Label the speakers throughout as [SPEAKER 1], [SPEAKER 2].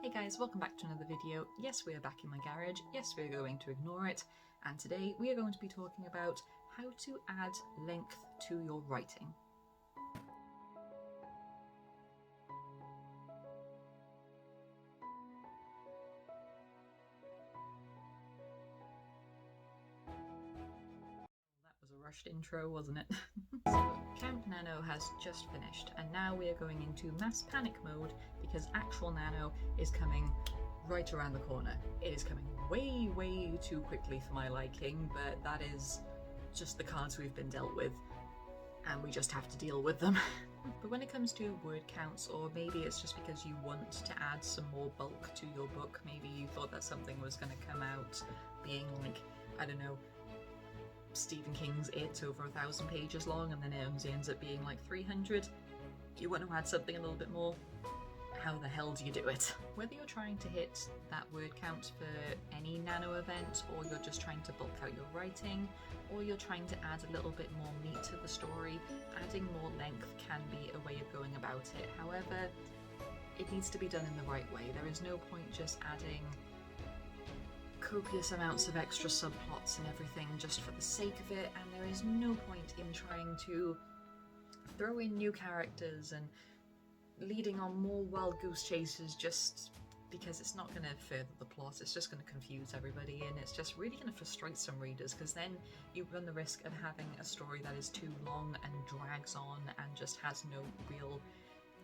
[SPEAKER 1] Hey guys, welcome back to another video. Yes, we are back in my garage. Yes, we are going to ignore it. And today we are going to be talking about how to add length to your writing. That was a rushed intro, wasn't it? So, Camp Nano has just finished, and now we are going into mass panic mode because actual Nano is coming right around the corner. It is coming way too quickly for my liking, but that is just the cards we've been dealt with, and we just have to deal with them. But when it comes to word counts, or maybe it's just because you want to add some more bulk to your book, maybe you thought that something was going to come out being like, I don't know, Stephen King's It over 1,000 pages long, and then it ends up being like 300. You want to add something a little bit more? How the hell do you do it? Whether you're trying to hit that word count for any Nano event, or you're just trying to bulk out your writing, or you're trying to add a little bit more meat to the story, adding more length can be a way of going about it. However, it needs to be done in the right way. There is no point just adding copious amounts of extra subplots and everything just for the sake of it, and there is no point in trying to throw in new characters and leading on more wild goose chases just because it's not going to further the plot. It's just going to confuse everybody, and it's just really going to frustrate some readers, because then you run the risk of having a story that is too long and drags on and just has no real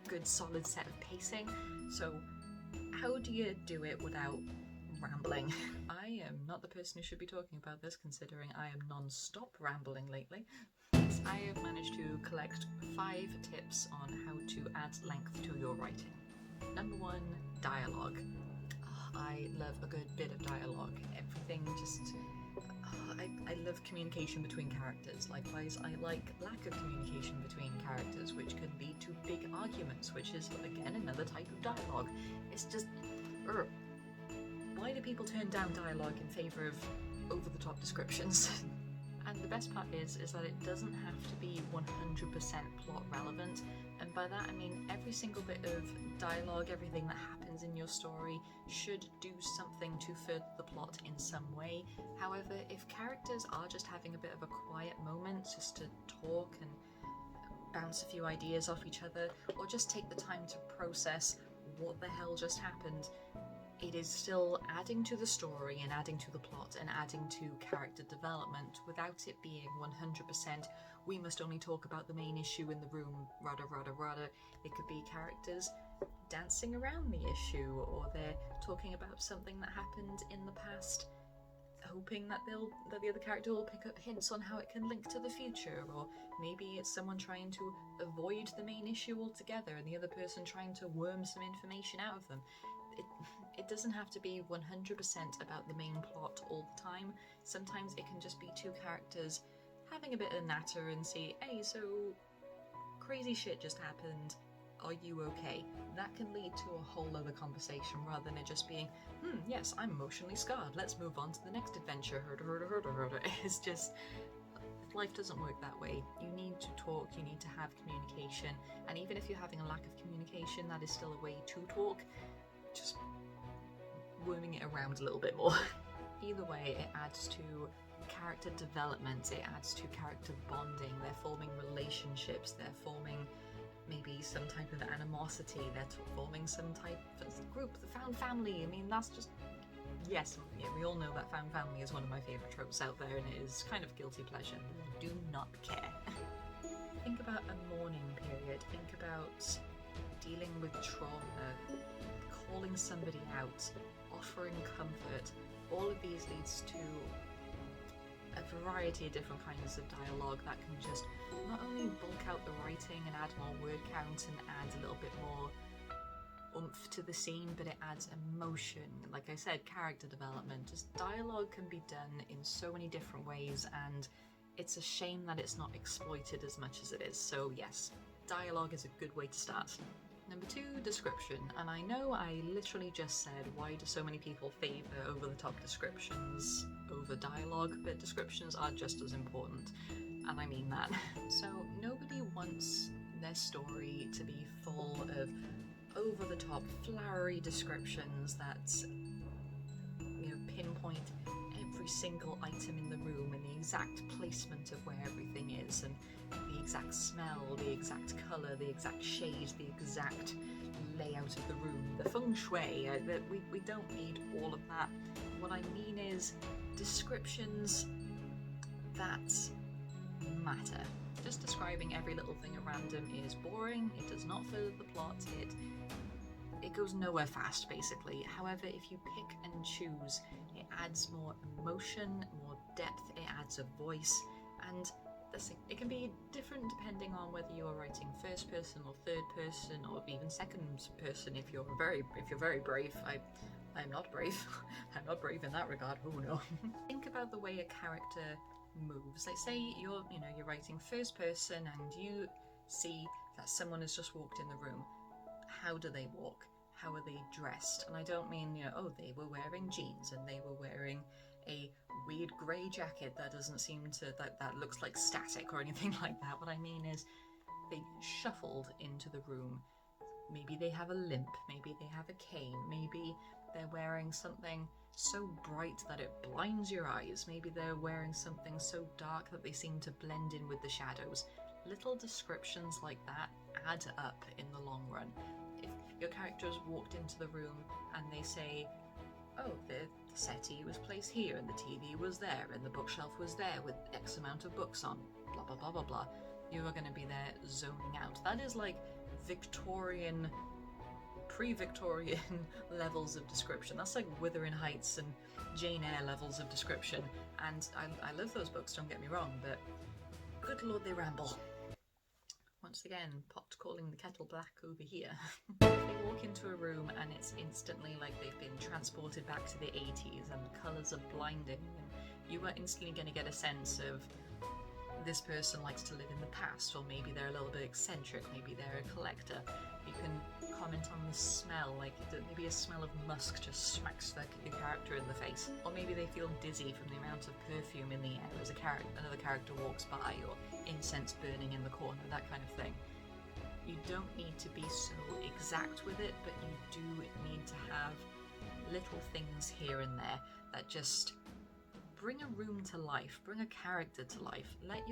[SPEAKER 1] good solid set of pacing. So how do you do it without rambling? I am not the person who should be talking about this, considering I am non-stop rambling lately. I have managed to collect 5 tips on how to add length to your writing. Number 1, dialogue. I love a good bit of dialogue. Everything just... I love communication between characters. Likewise, I like lack of communication between characters, which could lead to big arguments, which is, again, another type of dialogue. It's just... Why do people turn down dialogue in favour of over-the-top descriptions? And the best part is that it doesn't have to be 100% plot relevant, and by that I mean every single bit of dialogue, everything that happens in your story should do something to further the plot in some way. However, if characters are just having a bit of a quiet moment just to talk and bounce a few ideas off each other, or just take the time to process what the hell just happened, it is still adding to the story and adding to the plot and adding to character development without it being 100% we must only talk about the main issue in the room, rada. It could be characters dancing around the issue, or they're talking about something that happened in the past, hoping that the other character will pick up hints on how it can link to the future, or maybe it's someone trying to avoid the main issue altogether and the other person trying to worm some information out of them. It doesn't have to be 100% about the main plot all the time. Sometimes it can just be 2 characters having a bit of natter and say, hey, so crazy shit just happened, are you okay? That can lead to a whole other conversation rather than it just being, yes, I'm emotionally scarred, let's move on to the next adventure, herda. It's just, life doesn't work that way. You need to talk, you need to have communication, and even if you're having a lack of communication, that is still a way to talk. Just worming it around a little bit more. Either way, it adds to character development, it adds to character bonding, they're forming relationships, they're forming maybe some type of animosity, they're forming some type of group, the found family. I mean, that's just... Yes, yeah, we all know that found family is one of my favourite tropes out there, and it is kind of guilty pleasure. I do not care. Think about a mourning period, think about dealing with trauma, calling somebody out, offering comfort. All of these leads to a variety of different kinds of dialogue that can just not only bulk out the writing and add more word count and add a little bit more oomph to the scene, but it adds emotion, like I said, character development. Just dialogue can be done in so many different ways, and it's a shame that it's not exploited as much as it is. So yes, dialogue is a good way to start. Number 2, description. And I know I literally just said, why do so many people favour over-the-top descriptions over dialogue? But descriptions are just as important, and I mean that. So nobody wants their story to be full of over-the-top, flowery descriptions that, you know, pinpoint every single item in the room and the exact placement of where everything is, and the exact smell, the exact colour, the exact shade, the exact layout of the room, the feng shui. We don't need all of that. What I mean is descriptions that matter. Just describing every little thing at random is boring, it does not further the plot, it goes nowhere fast, basically. However, if you pick and choose, it adds more emotion, more depth, it adds a voice, and it can be different depending on whether you're writing first person or third person or even second person. If you're very brave. I'm not brave. I'm not brave in that regard. Oh no. Think about the way a character moves. Like, say you're writing first person and you see that someone has just walked in the room. How do they walk? How are they dressed? And I don't mean, oh, they were wearing jeans and they were wearing a weird grey jacket that doesn't seem to, that looks like static or anything like that. What I mean is they shuffled into the room. Maybe they have a limp, maybe they have a cane, maybe they're wearing something so bright that it blinds your eyes, maybe they're wearing something so dark that they seem to blend in with the shadows. Little descriptions like that add up in the long run. If your characters walked into the room and they say, oh, the settee was placed here and the TV was there and the bookshelf was there with X amount of books on, blah blah blah blah blah, you are going to be there zoning out. That is like Victorian, pre-Victorian levels of description. That's like Wuthering Heights and Jane Eyre levels of description, and I love those books, don't get me wrong, but good lord, they ramble. Once again, pot calling the kettle black over here. They walk into a room and it's instantly like they've been transported back to the 80s and the colours are blinding, and you are instantly going to get a sense of this person likes to live in the past, or maybe they're a little bit eccentric, maybe they're a collector. You can comment on the smell, like maybe a smell of musk just smacks the character in the face, or maybe they feel dizzy from the amount of perfume in the air as another character walks by, or incense burning in the corner, that kind of thing. You don't need to be so exact with it, but you do need to have little things here and there that just bring a room to life, bring a character to life. Let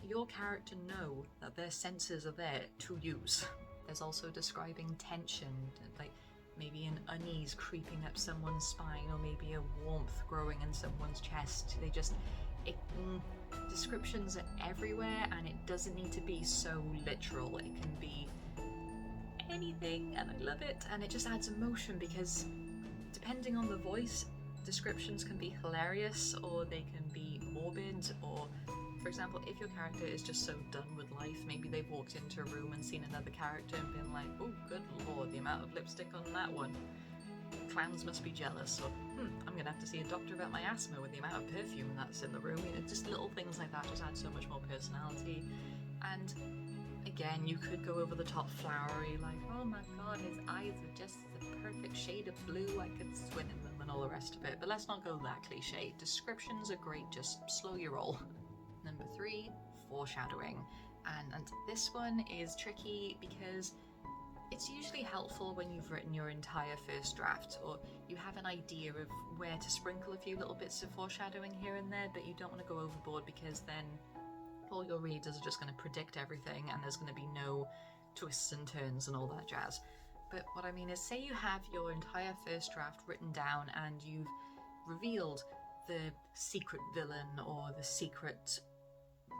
[SPEAKER 1] your character know that their senses are there to use. There's also describing tension, like maybe an unease creeping up someone's spine, or maybe a warmth growing in someone's chest. Descriptions are everywhere, and it doesn't need to be so literal. It can be anything, and I love it, and it just adds emotion, because depending on the voice, descriptions can be hilarious or they can be morbid. Or, for example, if your character is just so done with life, maybe they've walked into a room and seen another character and been like, oh good lord, the amount of lipstick on that one, clowns must be jealous, or I'm gonna have to see a doctor about my asthma with the amount of perfume that's in the room. Just little things like that just add so much more personality. And again, you could go over the top flowery, like, oh my god, his eyes are just the perfect shade of blue, I could swim in them, and all the rest of it. But let's not go that cliche. Descriptions are great, just slow your roll. Number 3, foreshadowing. And this one is tricky because it's usually helpful when you've written your entire first draft, or you have an idea of where to sprinkle a few little bits of foreshadowing here and there, but you don't want to go overboard, because then all your readers are just going to predict everything and there's going to be no twists and turns and all that jazz. But what I mean is, say you have your entire first draft written down and you've revealed the secret villain or the secret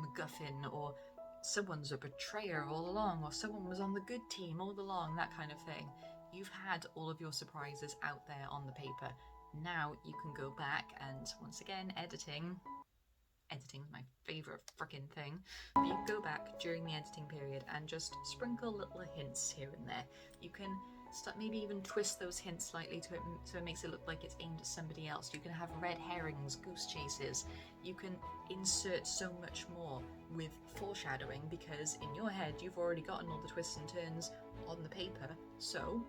[SPEAKER 1] MacGuffin, or someone's a betrayer all along, or someone was on the good team all along, that kind of thing. You've had all of your surprises out there on the paper. Now you can go back and, once again, editing's my favourite frickin' thing. But you go back during the editing period and just sprinkle little hints here and there. You can maybe even twist those hints slightly so it makes it look like it's aimed at somebody else. You can have red herrings, goose chases. You can insert so much more with foreshadowing, because in your head you've already gotten all the twists and turns on the paper, so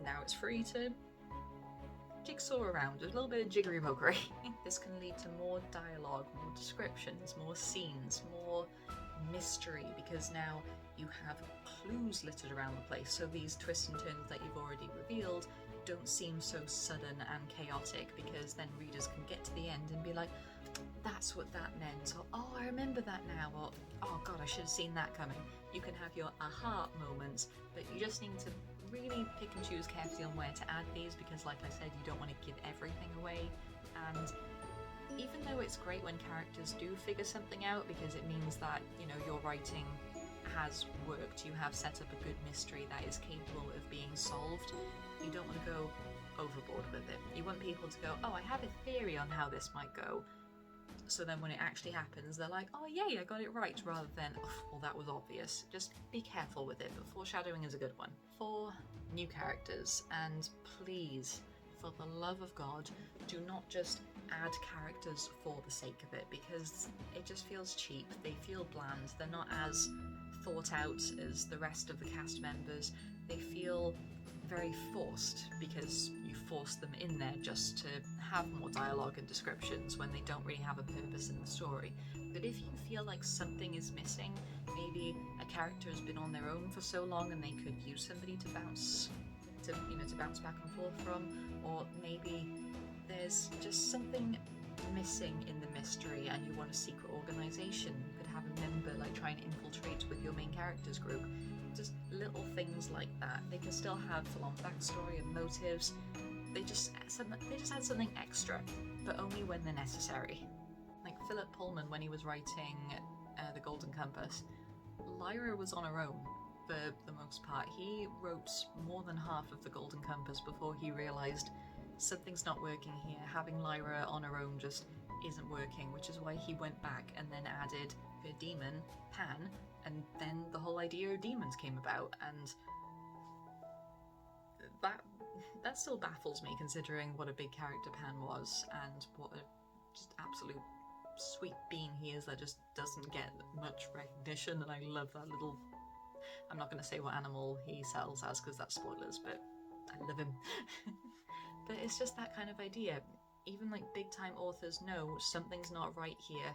[SPEAKER 1] now it's free to jigsaw around, a little bit of jiggery pokery. This can lead to more dialogue, more descriptions, more scenes, more mystery, because now you have clues littered around the place, so these twists and turns that you've already revealed don't seem so sudden and chaotic, because then readers can get to the end and be like, that's what that meant, or oh, I remember that now, or oh god, I should have seen that coming. You can have your aha moments, but you just need to really pick and choose carefully on where to add these, because like I said, you don't want to give everything away. And even though it's great when characters do figure something out, because it means that, you know, your writing has worked, you have set up a good mystery that is capable of being solved, you don't want to go overboard with it. You want people to go, oh, I have a theory on how this might go, so then when it actually happens, they're like, oh yay, I got it right, rather than, oh, well, that was obvious. Just be careful with it, but foreshadowing is a good one. For new characters, and please, for the love of God, do not just add characters for the sake of it, because it just feels cheap. They feel bland. They're not as thought out as the rest of the cast members. They feel very forced, because you force them in there just to have more dialogue and descriptions when they don't really have a purpose in the story. But if you feel like something is missing, maybe a character has been on their own for so long and they could use somebody to bounce back and forth from, or maybe there's just something missing in the mystery and you want a secret organization, you could have a member like try and infiltrate with your main characters group. Just little things like that. They can still have full-on backstory and motives. They just add something extra, but only when they're necessary. Like Philip Pullman, when he was writing The Golden Compass, Lyra was on her own for the most part. He wrote more than half of The Golden Compass before he realised something's not working here. Having Lyra on her own just isn't working, which is why he went back and then added her demon, Pan, and then the whole idea of demons came about, and that still baffles me, considering what a big character Pan was and what a just absolute sweet being he is that just doesn't get much recognition. And I love that little, I'm not going to say what animal he sells as because that's spoilers, but I love him. But it's just that kind of idea. Even like big time authors know something's not right here.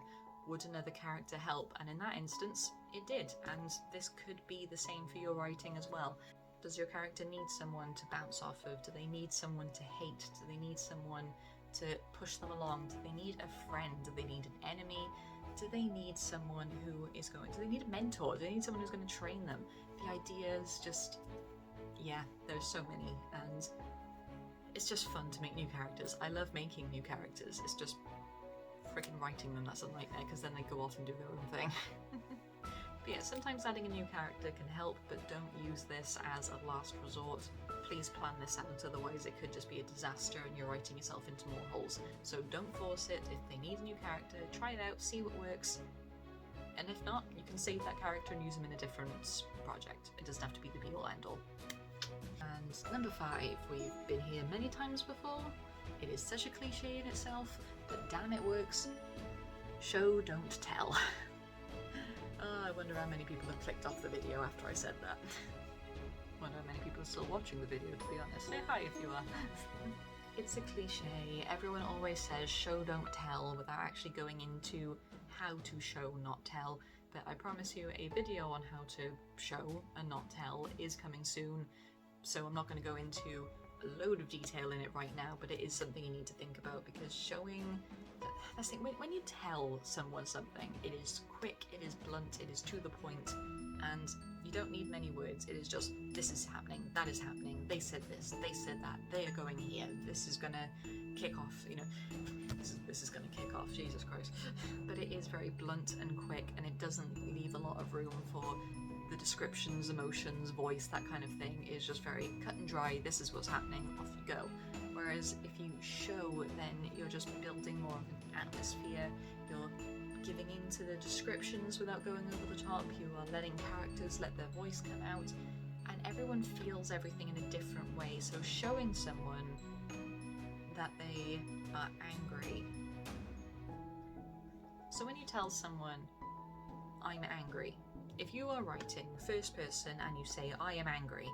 [SPEAKER 1] Would another character help? And in that instance, it did. And this could be the same for your writing as well. Does your character need someone to bounce off of? Do they need someone to hate? Do they need someone to push them along? Do they need a friend? Do they need an enemy? Do they need someone who is do they need a mentor? Do they need someone who's going to train them? The ideas just, yeah, there's so many. And it's just fun to make new characters. I love making new characters. It's just freaking writing them that's a nightmare, because then they go off and do their own thing. But yeah, sometimes adding a new character can help, but don't use this as a last resort. Please plan this out, otherwise it could just be a disaster and you're writing yourself into more holes. So don't force it. If they need a new character, try it out, see what works. And if not, you can save that character and use them in a different project. It doesn't have to be the be-all end-all. And number 5, we've been here many times before. It is such a cliche in itself, but damn it works. Show, don't tell. I wonder how many people have clicked off the video after I said that. Wonder how many people are still watching the video, to be honest. Say hi if you are. It's a cliche. Everyone always says show, don't tell, without actually going into how to show, not tell. But I promise you, a video on how to show and not tell is coming soon. So I'm not going to go into a load of detail in it right now, but it is something you need to think about, because showing, that's the thing, when you tell someone something, it is quick, it is blunt, it is to the point, and you don't need many words. It is just, this is happening, that is happening, they said this, they said that, they are going here, this is gonna kick off, you know, this is gonna kick off, Jesus Christ. But it is very blunt and quick, and it doesn't leave a lot of room for the descriptions, emotions, voice, that kind of thing. Is just very cut and dry, this is what's happening, off you go. Whereas if you show, then you're just building more of an atmosphere, you're giving into the descriptions without going over the top, you are letting characters let their voice come out, and everyone feels everything in a different way. So showing someone that they are angry. So when you tell someone, I'm angry, if you are writing first person and you say, I am angry,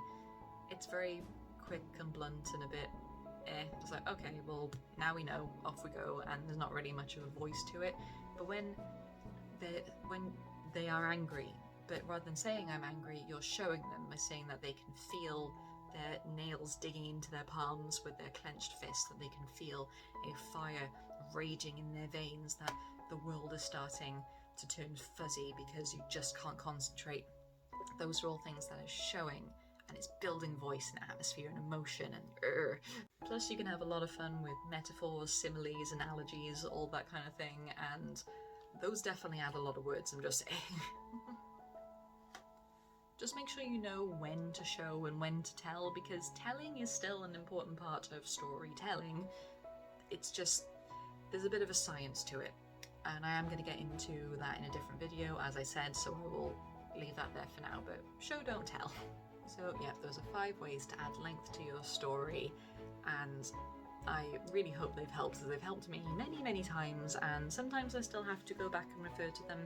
[SPEAKER 1] it's very quick and blunt and a bit it's like, okay, well, now we know, off we go, and there's not really much of a voice to it. But when they are angry, but rather than saying I'm angry, you're showing them by saying that they can feel their nails digging into their palms with their clenched fists, that they can feel a fire raging in their veins, that the world is starting to turn fuzzy because you just can't concentrate. Those are all things that are showing, and it's building voice and atmosphere and emotion and Plus you can have a lot of fun with metaphors, similes, analogies, all that kind of thing, and those definitely add a lot of words, I'm just saying. Just make sure you know when to show and when to tell, because telling is still an important part of storytelling. It's just, there's a bit of a science to it, and I am going to get into that in a different video, as I said, so I will leave that there for now, but show don't tell. So yeah, those are 5 ways to add length to your story, and I really hope they've helped, as they've helped me many times, and sometimes I still have to go back and refer to them.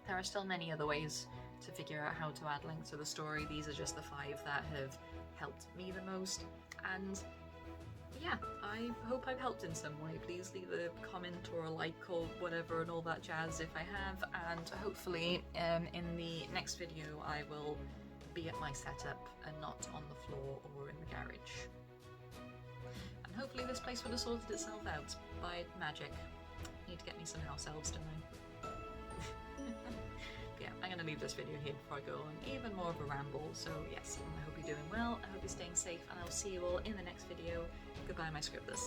[SPEAKER 1] There are still many other ways to figure out how to add length to the story. These are just the 5 that have helped me the most, and yeah, I hope I've helped in some way. Please leave a comment or a like or whatever and all that jazz if I have, and hopefully in the next video I will be at my setup and not on the floor or in the garage. And hopefully this place would have sorted itself out by magic. Need to get me some house elves, don't I? Yeah, I'm going to leave this video here before I go on even more of a ramble. So yes, I hope you're doing well, I hope you're staying safe, and I'll see you all in the next video. Goodbye, my scribblers.